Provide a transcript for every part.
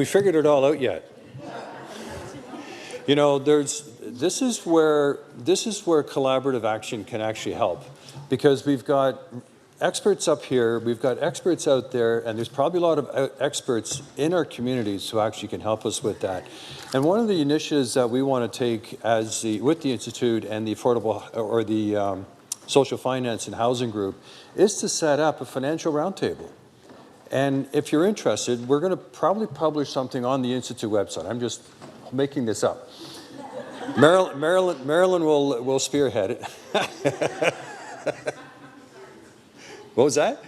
We figured it all out yet. You know, this is where collaborative action can actually help, because we've got experts up here, we've got experts out there, and there's probably a lot of experts in our communities who actually can help us with that. And one of the initiatives that we want to take with the Institute and the Social Finance and Housing Group is to set up a financial roundtable. And if you're interested, we're going to probably publish something on the Institute website. I'm just making this up. Marilyn will spearhead it. What was that?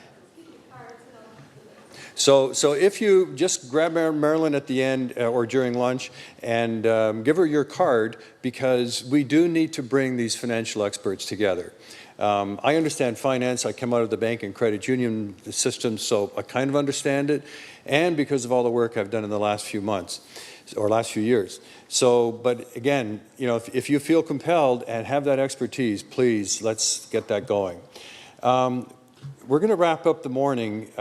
So if you just grab Marilyn at the end or during lunch and give her your card, because we do need to bring these financial experts together. I understand finance. I come out of the bank and credit union system, so I kind of understand it, and because of all the work I've done in the last few months or last few years. So, but again, you know, if you feel compelled and have that expertise, please, let's get that going. We're going to wrap up the morning.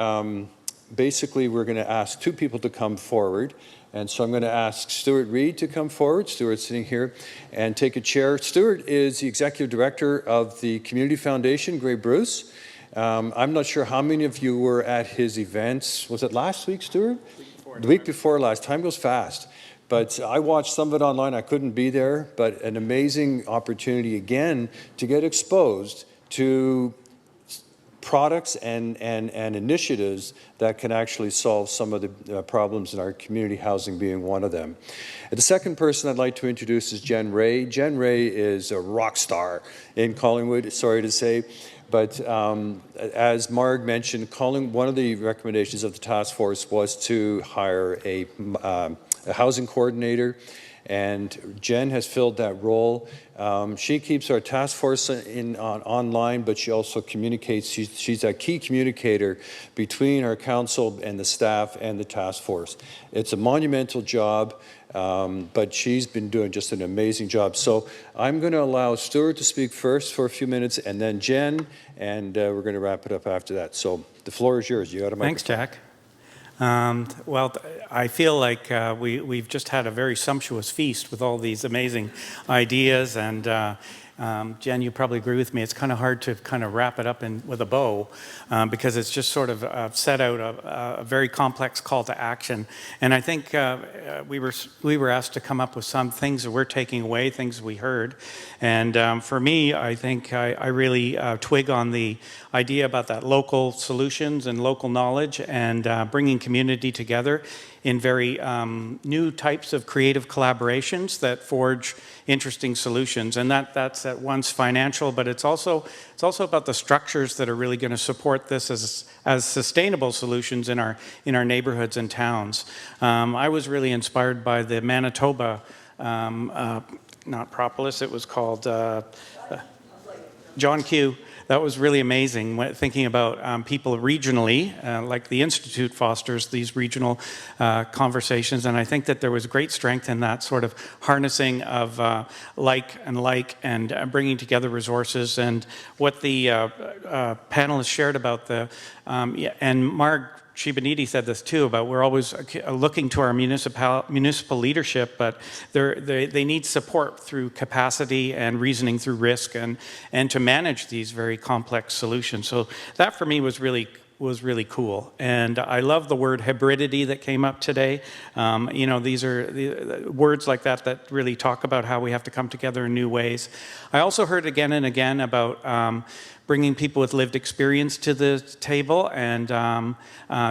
Basically, we're going to ask two people to come forward. And so I'm going to ask Stuart Reid to come forward. Stuart's sitting here, and take a chair. Stuart is the Executive Director of the Community Foundation, Grey Bruce. I'm not sure how many of you were at his events. Was it last week, Stuart? The week before last. Time goes fast. But I watched some of it online. I couldn't be there, but an amazing opportunity again to get exposed to products and initiatives that can actually solve some of the problems in our community, housing being one of them. And the second person I'd like to introduce is Jen Ray. Jen Ray is a rock star in Collingwood, sorry to say. But as Marg mentioned, one of the recommendations of the task force was to hire a housing coordinator. And Jen has filled that role. She keeps our task force online, but she also communicates. She's a key communicator between our council and the staff and the task force. It's a monumental job, but she's been doing just an amazing job. So I'm going to allow Stuart to speak first for a few minutes, and then Jen, and we're going to wrap it up after that. So the floor is yours. You got a microphone. Thanks, Jack. Well, I feel like we've just had a very sumptuous feast with all these amazing ideas, and Jen, you probably agree with me, it's kind of hard to kind of wrap it up with a bow because it's just sort of set out a very complex call to action. And I think we were asked to come up with some things that we're taking away, things we heard. And for me, I think I really twig on the idea about that local solutions and local knowledge and bringing community together in very new types of creative collaborations that forge interesting solutions. And that's at once financial, but it's also about the structures that are really going to support this as sustainable solutions in our neighborhoods and towns. I was really inspired by the Manitoba, not Propolis, it was called John Q. That was really amazing, thinking about people regionally, like the Institute fosters these regional conversations, and I think that there was great strength in that sort of harnessing of like and bringing together resources. And what the panelists shared about and Marg Shibaniti said this too, about we're always looking to our municipal leadership, but they need support through capacity and reasoning through risk and to manage these very complex solutions. So that for me was really cool. And I love the word hybridity that came up today. You know, these are the words like that really talk about how we have to come together in new ways. I also heard again and again about bringing people with lived experience to the table, and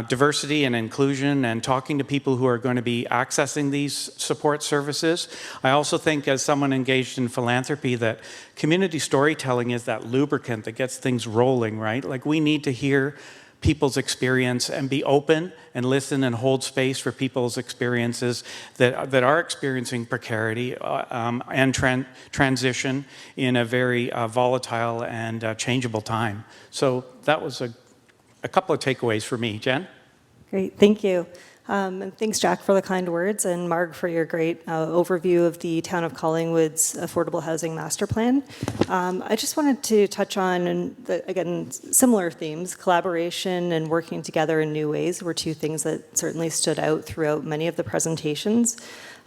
diversity and inclusion, and talking to people who are going to be accessing these support services. I also think, as someone engaged in philanthropy, that community storytelling is that lubricant that gets things rolling, right? Like, we need to hear people's experience and be open and listen and hold space for people's experiences that are experiencing precarity and transition in a very volatile and changeable time. So that was a couple of takeaways for me. Jen? Great, thank you. And thanks, Jack, for the kind words, and Marg for your great overview of the Town of Collingwood's Affordable Housing Master Plan. I just wanted to touch on, again, similar themes. Collaboration and working together in new ways were two things that certainly stood out throughout many of the presentations.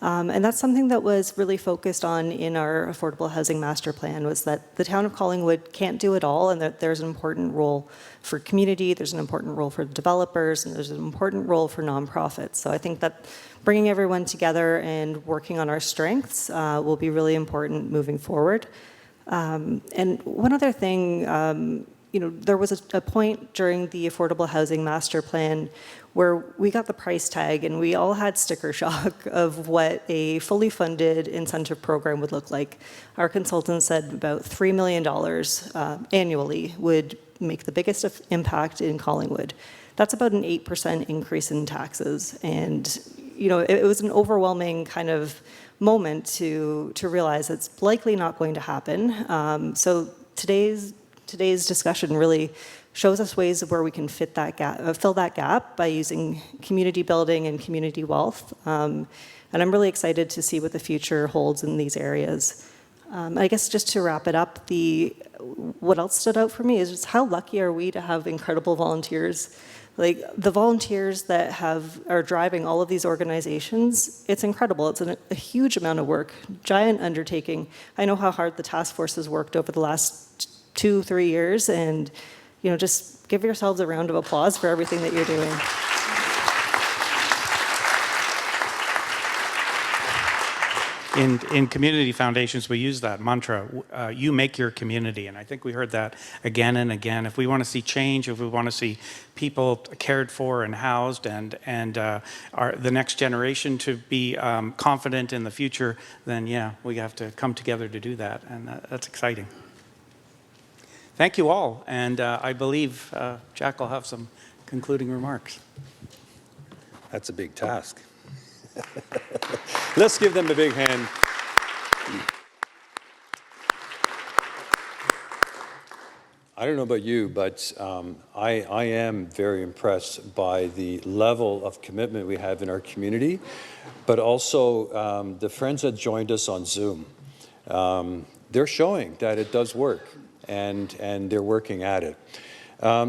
And that's something that was really focused on in our Affordable Housing Master Plan, was that the Town of Collingwood can't do it all, and that there's an important role for community, there's an important role for developers, and there's an important role for nonprofits. So I think that bringing everyone together and working on our strengths will be really important moving forward. And one other thing, there was a point during the Affordable Housing Master Plan where we got the price tag and we all had sticker shock of what a fully funded incentive program would look like. Our consultant said about $3 million annually would make the biggest impact in Collingwood. That's about an 8% increase in taxes. And it was an overwhelming kind of moment to realize it's likely not going to happen. So today's discussion really shows us ways where we can fill that gap by using community building and community wealth. And I'm really excited to see what the future holds in these areas. I guess just to wrap it up, what else stood out for me is just how lucky are we to have incredible volunteers. Like the volunteers that are driving all of these organizations, it's incredible. It's a huge amount of work, giant undertaking. I know how hard the task force has worked over the last 2-3 years, and just give yourselves a round of applause for everything that you're doing. In community foundations, we use that mantra, you make your community. And I think we heard that again and again. If we want to see change, if we want to see people cared for and housed and the next generation to be confident in the future, then yeah, we have to come together to do that. And that's exciting. Thank you all. And I believe Jack will have some concluding remarks. That's a big task. Let's give them a big hand. I don't know about you, but I am very impressed by the level of commitment we have in our community, but also the friends that joined us on Zoom. They're showing that it does work, and they're working at it.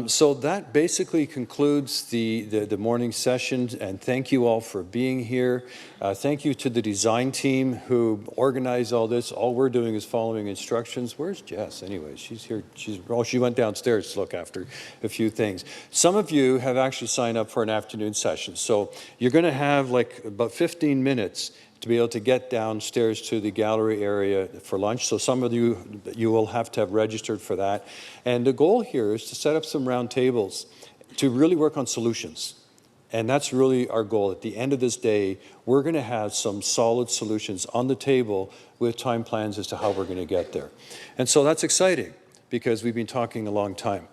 So that basically concludes the morning session, and thank you all for being here. Thank you to the design team who organized all this. All we're doing is following instructions. Where's Jess anyway? She's here. She went downstairs to look after a few things. Some of you have actually signed up for an afternoon session, so you're going to have like about 15 minutes to be able to get downstairs to the gallery area for lunch. So some of you will have to have registered for that. And the goal here is to set up some round tables to really work on solutions. And that's really our goal. At the end of this day, we're going to have some solid solutions on the table with time plans as to how we're going to get there. And so that's exciting because we've been talking a long time.